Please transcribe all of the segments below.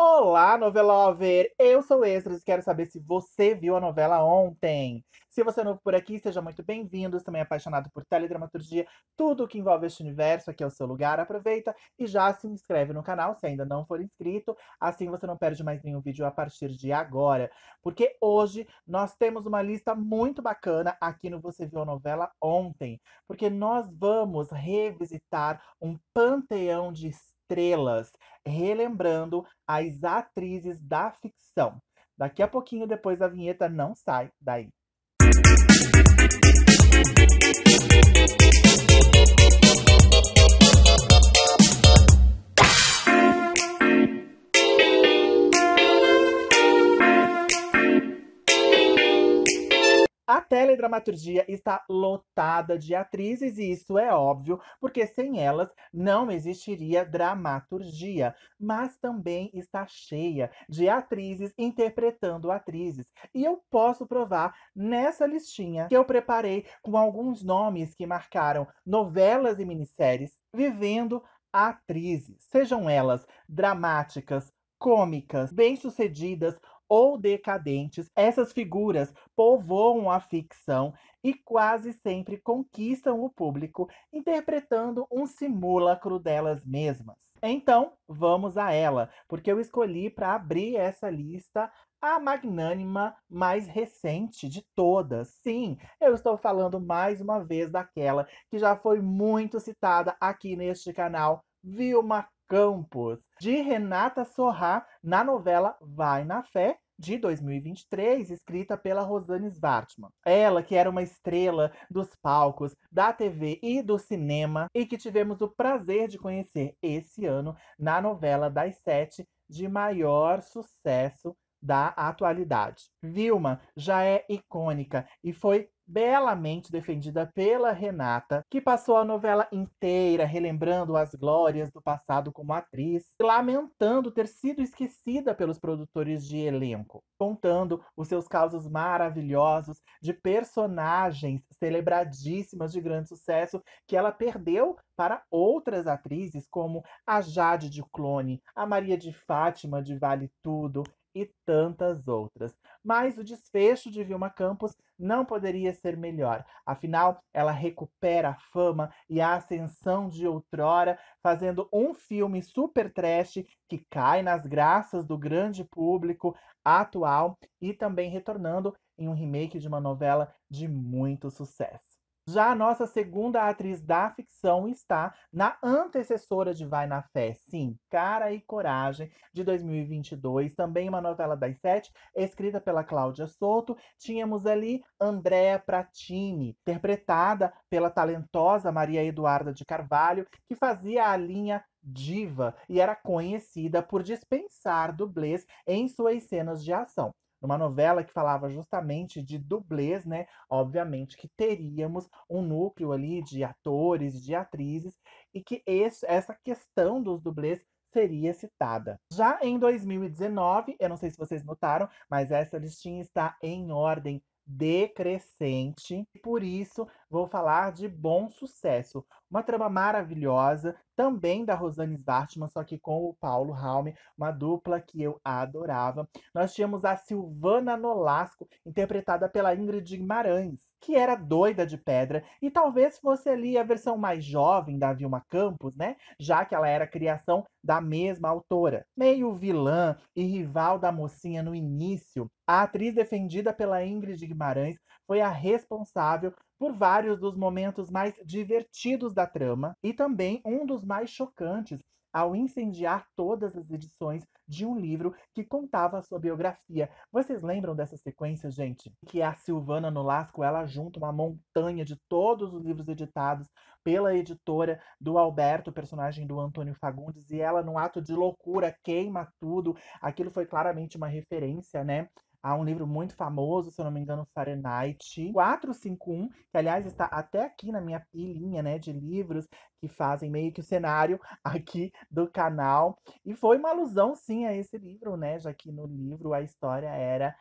Olá, novelover! Eu sou o Esdras e quero saber se você viu a novela ontem. Se você é novo por aqui, seja muito bem-vindo. Se também é apaixonado por teledramaturgia, tudo o que envolve este universo, aqui é o seu lugar. Aproveita e já se inscreve no canal se ainda não for inscrito. Assim você não perde mais nenhum vídeo a partir de agora. Porque hoje nós temos uma lista muito bacana aqui no Você Viu a Novela Ontem. Porque nós vamos revisitar um panteão de estrelas, relembrando as atrizes da ficção. Daqui a pouquinho, depois da vinheta, não sai daí. A teledramaturgia está lotada de atrizes, e isso é óbvio, porque sem elas não existiria dramaturgia. Mas também está cheia de atrizes interpretando atrizes. E eu posso provar nessa listinha que eu preparei com alguns nomes que marcaram novelas e minisséries vivendo atrizes. Sejam elas dramáticas, cômicas, bem-sucedidas ou decadentes, essas figuras povoam a ficção e quase sempre conquistam o público, interpretando um simulacro delas mesmas. Então, vamos a ela, porque eu escolhi para abrir essa lista a magnânima mais recente de todas. Sim, eu estou falando mais uma vez daquela que já foi muito citada aqui neste canal, Vilma Campos, de Renata Sorrah, na novela Vai na Fé, de 2023, escrita pela Rosane Svartman. Ela, que era uma estrela dos palcos, da TV e do cinema, e que tivemos o prazer de conhecer esse ano na novela das 7 de maior sucesso da atualidade. Vilma já é icônica e foi belamente defendida pela Renata, que passou a novela inteira relembrando as glórias do passado como atriz, lamentando ter sido esquecida pelos produtores de elenco, contando os seus causos maravilhosos de personagens celebradíssimas de grande sucesso que ela perdeu para outras atrizes, como a Jade de Clone, a Maria de Fátima de Vale Tudo e tantas outras. Mas o desfecho de Vilma Campos não poderia ser melhor. Afinal, ela recupera a fama e a ascensão de outrora, fazendo um filme super trash que cai nas graças do grande público atual e também retornando em um remake de uma novela de muito sucesso. Já a nossa segunda atriz da ficção está na antecessora de Vai na Fé, sim, Cara e Coragem, de 2022, também uma novela das 7, escrita pela Cláudia Souto. Tínhamos ali Andréa Pratini, interpretada pela talentosa Maria Eduarda de Carvalho, que fazia a linha diva e era conhecida por dispensar dublês em suas cenas de ação. Numa novela que falava justamente de dublês, né? Obviamente que teríamos um núcleo ali de atores, de atrizes, e que essa questão dos dublês seria citada. Já em 2019, eu não sei se vocês notaram, mas essa listinha está em ordem decrescente. Por isso, vou falar de Bom Sucesso. Uma trama maravilhosa, também da Rosane Svartman, só que com o Paulo Raume, uma dupla que eu adorava. Nós tínhamos a Silvana Nolasco, interpretada pela Ingrid Guimarães, que era doida de pedra, e talvez fosse ali a versão mais jovem da Vilma Campos, né? Já que ela era criação da mesma autora. Meio vilã e rival da mocinha no início, a atriz defendida pela Ingrid Guimarães foi a responsável por vários dos momentos mais divertidos da trama e também um dos mais chocantes ao incendiar todas as edições de um livro que contava a sua biografia. Vocês lembram dessa sequência, gente? Que a Silvana Nolasco, ela junta uma montanha de todos os livros editados pela editora do Alberto, personagem do Antônio Fagundes, e ela, num ato de loucura, queima tudo. Aquilo foi claramente uma referência, né? Há um livro muito famoso, se eu não me engano, Fahrenheit 451, que aliás está até aqui na minha pilhinha, né, de livros que fazem meio que o cenário aqui do canal. E foi uma alusão, sim, a esse livro, né, já que no livro a história era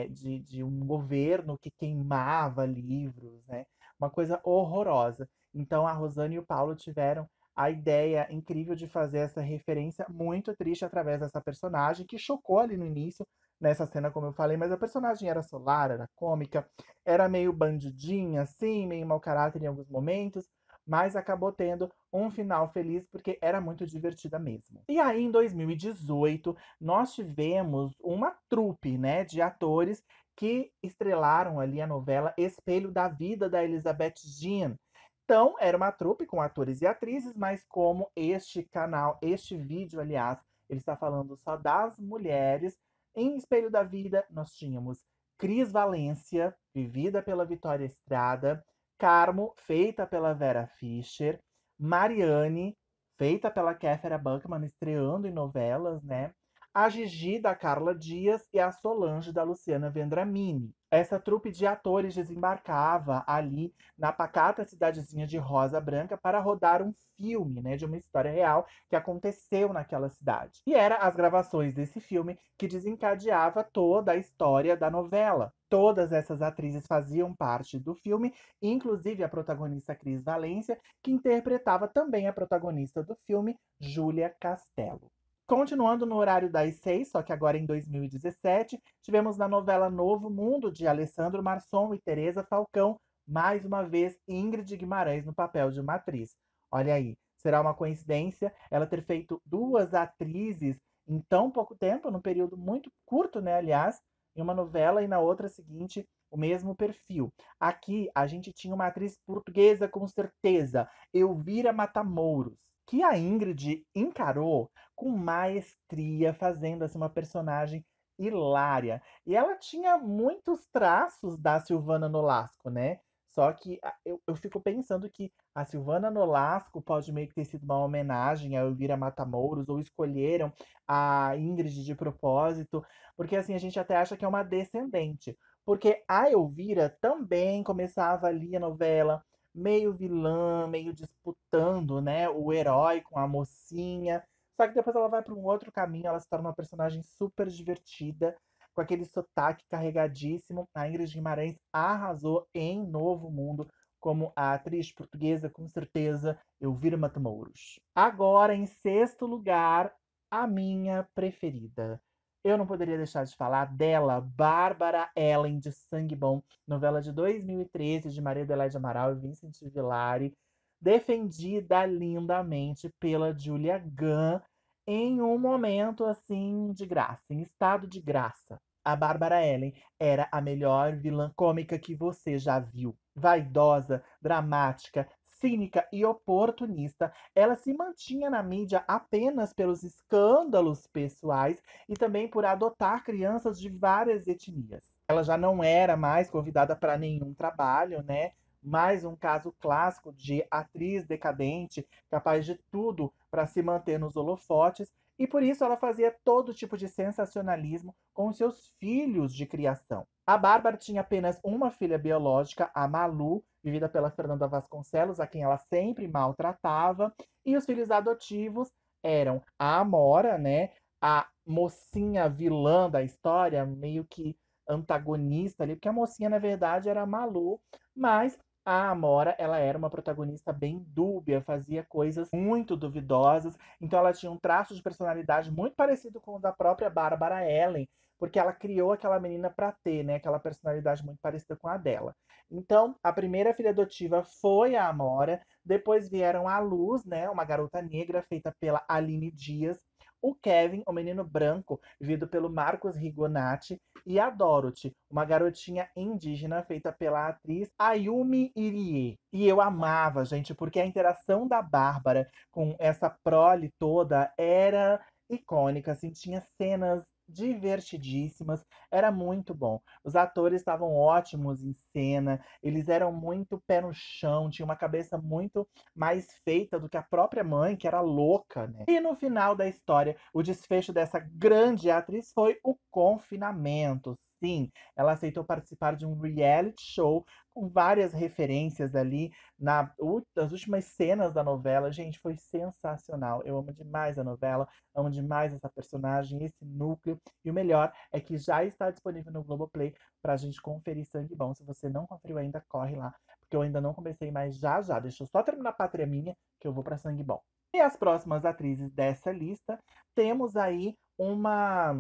de um governo que queimava livros, né, uma coisa horrorosa. Então a Rosane e o Paulo tiveram a ideia incrível de fazer essa referência muito triste através dessa personagem, que chocou ali no início, nessa cena, como eu falei, mas a personagem era solar, era cômica, era meio bandidinha, assim, meio mau caráter em alguns momentos, mas acabou tendo um final feliz porque era muito divertida mesmo. E aí, em 2018, nós tivemos uma trupe, né, de atores que estrelaram ali a novela Espelho da Vida da Elizabeth Jean. Então, era uma trupe com atores e atrizes, mas como este canal, este vídeo, aliás, ele está falando só das mulheres, em Espelho da Vida nós tínhamos Cris Valência, vivida pela Vitória Estrada, Carmo, feita pela Vera Fischer, Mariane, feita pela Kéfera Buckman, estreando em novelas, né? A Gigi, da Carla Dias, e a Solange, da Luciana Vendramini. Essa trupe de atores desembarcava ali na pacata cidadezinha de Rosa Branca para rodar um filme, né, de uma história real que aconteceu naquela cidade. E era as gravações desse filme que desencadeava toda a história da novela. Todas essas atrizes faziam parte do filme, inclusive a protagonista Cris Valência, que interpretava também a protagonista do filme, Júlia Castelo. Continuando no horário das 6, só que agora em 2017, tivemos na novela Novo Mundo, de Alessandro Marçom e Teresa Falcão, mais uma vez Ingrid Guimarães no papel de uma atriz. Olha aí, será uma coincidência ela ter feito duas atrizes em tão pouco tempo, num período muito curto, né, aliás, em uma novela e na outra seguinte, o mesmo perfil. Aqui a gente tinha uma atriz portuguesa com certeza, Elvira Matamoros, que a Ingrid encarou com maestria, fazendo assim, uma personagem hilária. E ela tinha muitos traços da Silvana Nolasco, né? Só que eu fico pensando que a Silvana Nolasco pode meio que ter sido uma homenagem a Elvira Matamoros, ou escolheram a Ingrid de propósito, porque assim a gente até acha que é uma descendente. Porque a Elvira também começava ali a novela meio vilã, meio disputando, né, o herói com a mocinha. Só que depois ela vai para um outro caminho, ela se torna uma personagem super divertida, com aquele sotaque carregadíssimo. A Ingrid Guimarães arrasou em Novo Mundo como a atriz portuguesa, com certeza, Elvira Matamoros. Agora, em sexto lugar, a minha preferida. Eu não poderia deixar de falar dela, Bárbara Ellen, de Sangue Bom, novela de 2013, de Maria Adelaide Amaral e Vincent Villari, defendida lindamente pela Julia Gunn em um momento assim de graça, em estado de graça. A Bárbara Ellen era a melhor vilã cômica que você já viu. Vaidosa, dramática, cínica e oportunista, ela se mantinha na mídia apenas pelos escândalos pessoais e também por adotar crianças de várias etnias. Ela já não era mais convidada para nenhum trabalho, né? Mais um caso clássico de atriz decadente, capaz de tudo para se manter nos holofotes, e por isso ela fazia todo tipo de sensacionalismo com seus filhos de criação. A Bárbara tinha apenas uma filha biológica, a Malu, vivida pela Fernanda Vasconcelos, a quem ela sempre maltratava, e os filhos adotivos eram a Amora, né, a mocinha vilã da história, meio que antagonista ali, porque a mocinha, na verdade, era a Malu, mas a Amora, ela era uma protagonista bem dúbia, fazia coisas muito duvidosas, então ela tinha um traço de personalidade muito parecido com o da própria Bárbara Ellen, porque ela criou aquela menina para ter, né, aquela personalidade muito parecida com a dela. Então, a primeira filha adotiva foi a Amora, depois vieram a Luz, né, uma garota negra feita pela Aline Dias, o Kevin, o menino branco, vivido pelo Marcos Rigonati, e a Dorothy, uma garotinha indígena feita pela atriz Ayumi Irie. E eu amava, gente, porque a interação da Bárbara com essa prole toda era icônica, assim, tinha cenas divertidíssimas, era muito bom. Os atores estavam ótimos em cena, eles eram muito pé no chão, tinha uma cabeça muito mais feita do que a própria mãe, que era louca, né? E no final da história, o desfecho dessa grande atriz foi o confinamento. Sim, ela aceitou participar de um reality show com várias referências ali nas últimas cenas da novela. Gente, foi sensacional. Eu amo demais a novela, amo demais essa personagem, esse núcleo. E o melhor é que já está disponível no Globoplay pra gente conferir Sangue Bom. Se você não conferiu ainda, corre lá, porque porque eu ainda não comecei, mas já já. Deixa eu só terminar Pátria Minha, que eu vou pra Sangue Bom. E as próximas atrizes dessa lista, temos aí uma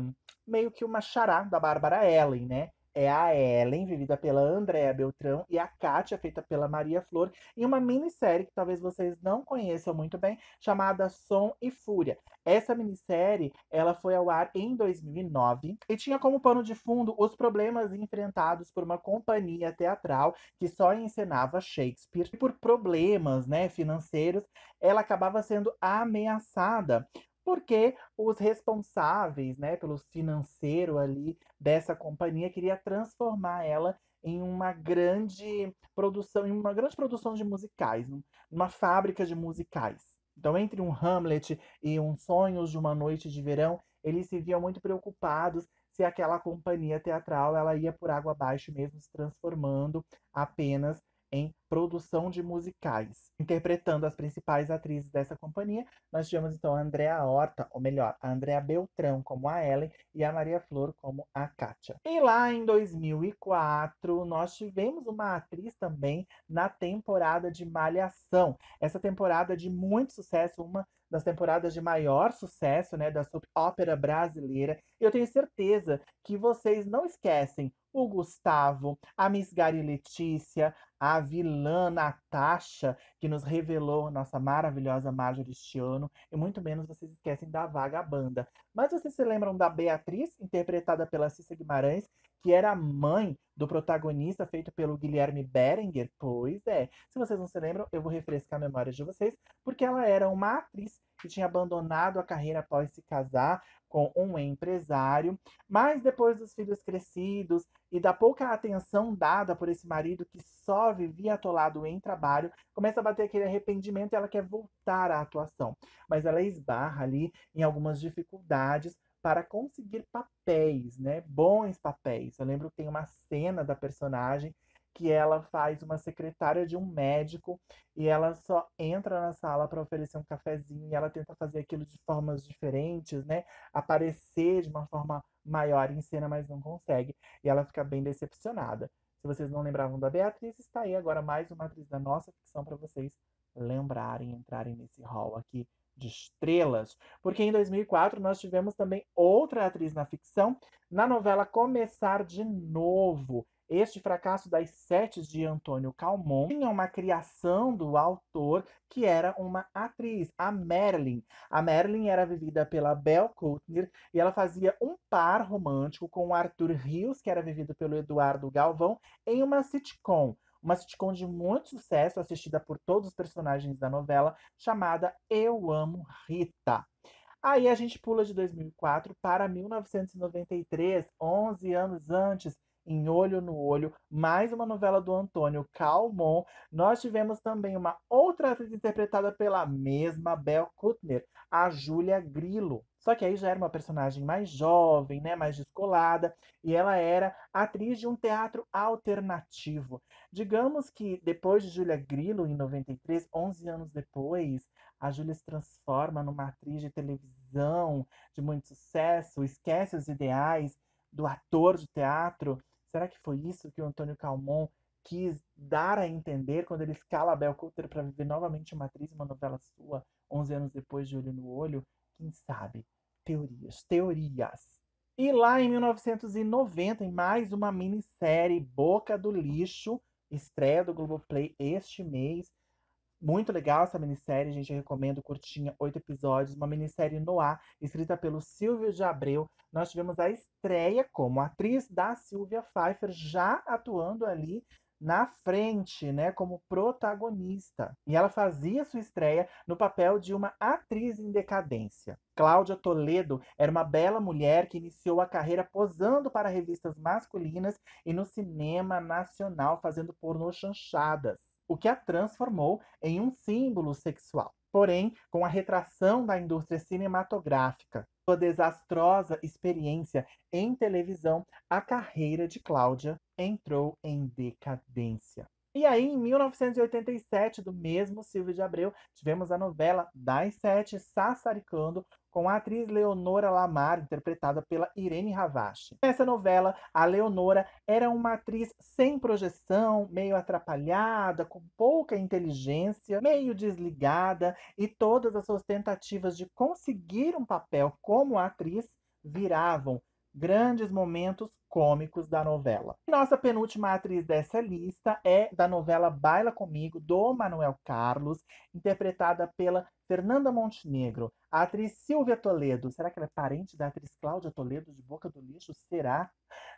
meio que uma xará da Bárbara Ellen, né? É a Ellen, vivida pela Andréa Beltrão, e a Kátia, feita pela Maria Flor, em uma minissérie que talvez vocês não conheçam muito bem, chamada Som e Fúria. Essa minissérie, ela foi ao ar em 2009 e tinha como pano de fundo os problemas enfrentados por uma companhia teatral que só encenava Shakespeare. E por problemas, né, financeiros, ela acabava sendo ameaçada porque os responsáveis, né, pelo financeiro ali dessa companhia queria transformar ela em uma grande produção de musicais, numa fábrica de musicais. Então, entre um Hamlet e um Sonhos de uma Noite de Verão, eles se viam muito preocupados se aquela companhia teatral ela ia por água abaixo mesmo, se transformando apenas em produção de musicais. Interpretando as principais atrizes dessa companhia, nós tivemos então a Andréa Horta, ou melhor, a Andréa Beltrão como a Ellen e a Maria Flor como a Kátia. E lá em 2004, nós tivemos uma atriz também na temporada de Malhação. Essa temporada de muito sucesso, uma das temporadas de maior sucesso, né, da soap ópera brasileira. Eu tenho certeza que vocês não esquecem o Gustavo, a Miss Gary Letícia, a vilã Natasha, que nos revelou nossa maravilhosa Marjorie este ano, e muito menos vocês esquecem da Vagabanda. Mas vocês se lembram da Beatriz, interpretada pela Cissa Guimarães, que era a mãe do protagonista, feito pelo Guilherme Berenguer? Pois é. Se vocês não se lembram, eu vou refrescar a memória de vocês, porque ela era uma atriz que tinha abandonado a carreira após se casar com um empresário, mas depois dos filhos crescidos e da pouca atenção dada por esse marido que só vivia atolado em trabalho, começa a bater aquele arrependimento e ela quer voltar à atuação. Mas ela esbarra ali em algumas dificuldades para conseguir papéis, né? Bons papéis. Eu lembro que tem uma cena da personagem que ela faz uma secretária de um médico e ela só entra na sala para oferecer um cafezinho e ela tenta fazer aquilo de formas diferentes, né? Aparecer de uma forma maior em cena, mas não consegue. E ela fica bem decepcionada. Se vocês não lembravam da Beatriz, está aí agora mais uma atriz da nossa ficção para vocês lembrarem, entrarem nesse hall aqui de estrelas. Porque em 2004 nós tivemos também outra atriz na ficção, na novela Começar de Novo. Este fracasso das Sete de Antônio Calmon tinha uma criação do autor que era uma atriz, a Marilyn. A Marilyn era vivida pela Belle Coulter e ela fazia um par romântico com o Arthur Rios, que era vivido pelo Eduardo Galvão, em uma sitcom. Uma sitcom de muito sucesso, assistida por todos os personagens da novela, chamada Eu Amo Rita. Aí a gente pula de 2004 para 1993, 11 anos antes, em Olho no Olho, mais uma novela do Antônio Calmon. Nós tivemos também uma outra atriz interpretada pela mesma Belle Kuttner, a Júlia Grilo. Só que aí já era uma personagem mais jovem, né, mais descolada, e ela era atriz de um teatro alternativo. Digamos que depois de Júlia Grilo, em 93, 11 anos depois, a Júlia se transforma numa atriz de televisão de muito sucesso, esquece os ideais do ator de teatro. Será que foi isso que o Antônio Calmon quis dar a entender quando ele escala a Belle Coulter para viver novamente uma atriz em uma novela sua, 11 anos depois de Olho no Olho? Quem sabe? Teorias, teorias. E lá em 1990, em mais uma minissérie Boca do Lixo, estreia do Globoplay este mês. Muito legal essa minissérie, gente. Eu recomendo, curtinha, 8 episódios. Uma minissérie noir, escrita pelo Silvio de Abreu. Nós tivemos a estreia como atriz da Silvia Pfeiffer, já atuando ali na frente, né, como protagonista. E ela fazia sua estreia no papel de uma atriz em decadência. Cláudia Toledo era uma bela mulher que iniciou a carreira posando para revistas masculinas e no cinema nacional, fazendo pornô chanchadas, o que a transformou em um símbolo sexual. Porém, com a retração da indústria cinematográfica, sua desastrosa experiência em televisão, a carreira de Cláudia entrou em decadência. E aí, em 1987, do mesmo Silvio de Abreu, tivemos a novela Das Sete, Sassaricando, com a atriz Leonora Lamar, interpretada pela Irene Ravache. Nessa novela, a Leonora era uma atriz sem projeção, meio atrapalhada, com pouca inteligência, meio desligada, e todas as suas tentativas de conseguir um papel como atriz viravam grandes momentos cômicos da novela. Nossa penúltima atriz dessa lista é da novela Baila Comigo, do Manuel Carlos, interpretada pela Fernanda Montenegro. A atriz Silvia Toledo, será que ela é parente da atriz Cláudia Toledo de Boca do Lixo? Será?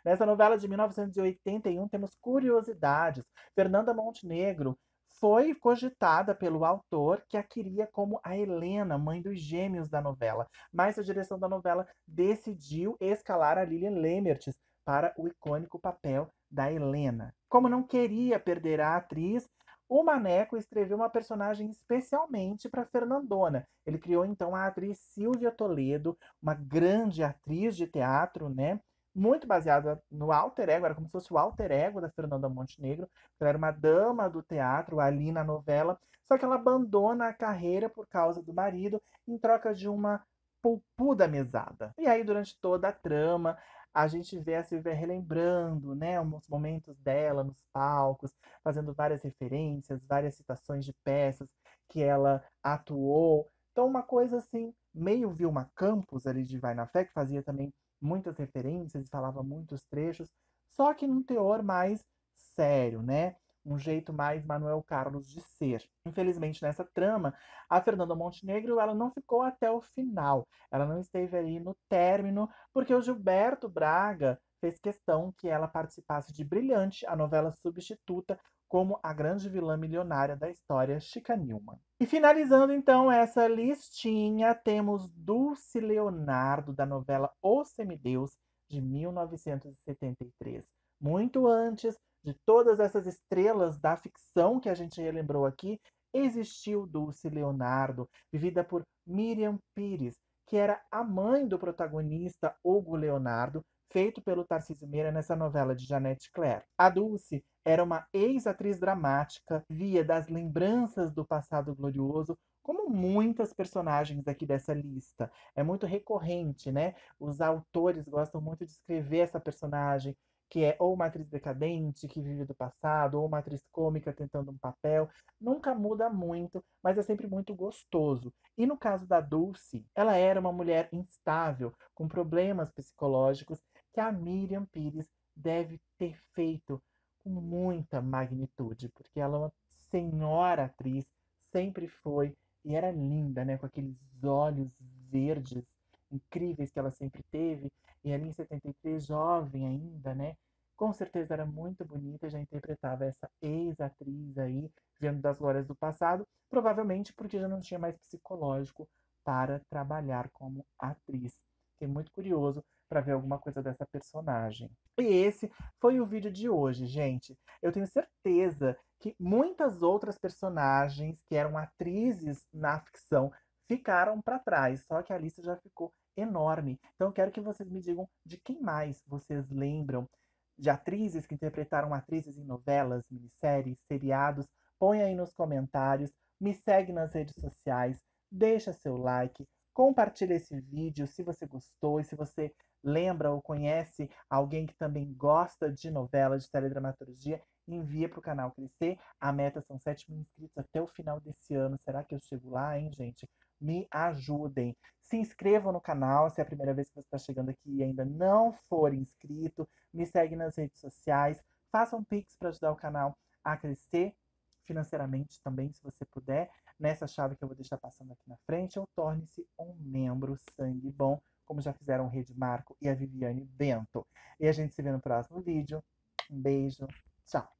Nessa novela de 1981 temos curiosidades. Fernanda Montenegro foi cogitada pelo autor, que a queria como a Helena, mãe dos gêmeos da novela, mas a direção da novela decidiu escalar a Lilian Lemertz para o icônico papel da Helena. Como não queria perder a atriz, o Maneco escreveu uma personagem especialmente para Fernandona. Ele criou então a atriz Silvia Toledo, uma grande atriz de teatro, né? Muito baseada no alter ego, era como se fosse o alter ego da Fernanda Montenegro. Ela era uma dama do teatro ali na novela, só que ela abandona a carreira por causa do marido em troca de uma pulpuda mesada. E aí, durante toda a trama, a gente vê a Silvia relembrando, né, os momentos dela nos palcos, fazendo várias referências, várias citações de peças que ela atuou. Então, uma coisa assim, meio Vilma Campos ali de Vai na Fé, que fazia também muitas referências e falava muitos trechos, só que num teor mais sério, né? Um jeito mais Manuel Carlos de ser. Infelizmente, nessa trama, a Fernanda Montenegro ela não ficou até o final. Ela não esteve ali no término, porque o Gilberto Braga fez questão que ela participasse de Brilhante, a novela substituta, como a grande vilã milionária da história, Chica Nilman. E finalizando então essa listinha, temos Dulce Leonardo, da novela O Semideus, de 1973. Muito antes de todas essas estrelas da ficção que a gente relembrou aqui, existiu Dulce Leonardo, vivida por Miriam Pires, que era a mãe do protagonista Hugo Leonardo, feito pelo Tarcísio Meira nessa novela de Janete Claire. A Dulce era uma ex-atriz dramática, via das lembranças do passado glorioso, como muitas personagens aqui dessa lista. É muito recorrente, né? Os autores gostam muito de escrever essa personagem, que é ou uma atriz decadente, que vive do passado, ou uma atriz cômica tentando um papel. Nunca muda muito, mas é sempre muito gostoso. E no caso da Dulce, ela era uma mulher instável, com problemas psicológicos, que a Miriam Pires deve ter feito com muita magnitude, porque ela é uma senhora atriz, sempre foi, e era linda, né? Com aqueles olhos verdes incríveis que ela sempre teve, e ali em 73, jovem ainda, né? Com certeza era muito bonita, já interpretava essa ex-atriz aí, vendo das glórias do passado, provavelmente porque já não tinha mais psicológico para trabalhar como atriz. Fiquei muito curioso para ver alguma coisa dessa personagem. E esse foi o vídeo de hoje, gente. Eu tenho certeza que muitas outras personagens que eram atrizes na ficção ficaram para trás, só que a lista já ficou enorme. Então eu quero que vocês me digam de quem mais vocês lembram, de atrizes que interpretaram atrizes em novelas, minisséries, seriados. Põe aí nos comentários, me segue nas redes sociais, deixa seu like, compartilha esse vídeo se você gostou e se você lembra ou conhece alguém que também gosta de novela, de teledramaturgia, envia para o canal crescer. A meta são 7 mil inscritos até o final desse ano. Será que eu chego lá, hein, gente? Me ajudem. Se inscrevam no canal se é a primeira vez que você está chegando aqui e ainda não for inscrito. Me segue nas redes sociais. Faça um Pix para ajudar o canal a crescer financeiramente também, se você puder, nessa chave que eu vou deixar passando aqui na frente, ou torne-se um membro sangue bom, como já fizeram o Rede Marco e a Viviane Bento. E a gente se vê no próximo vídeo. Um beijo, tchau!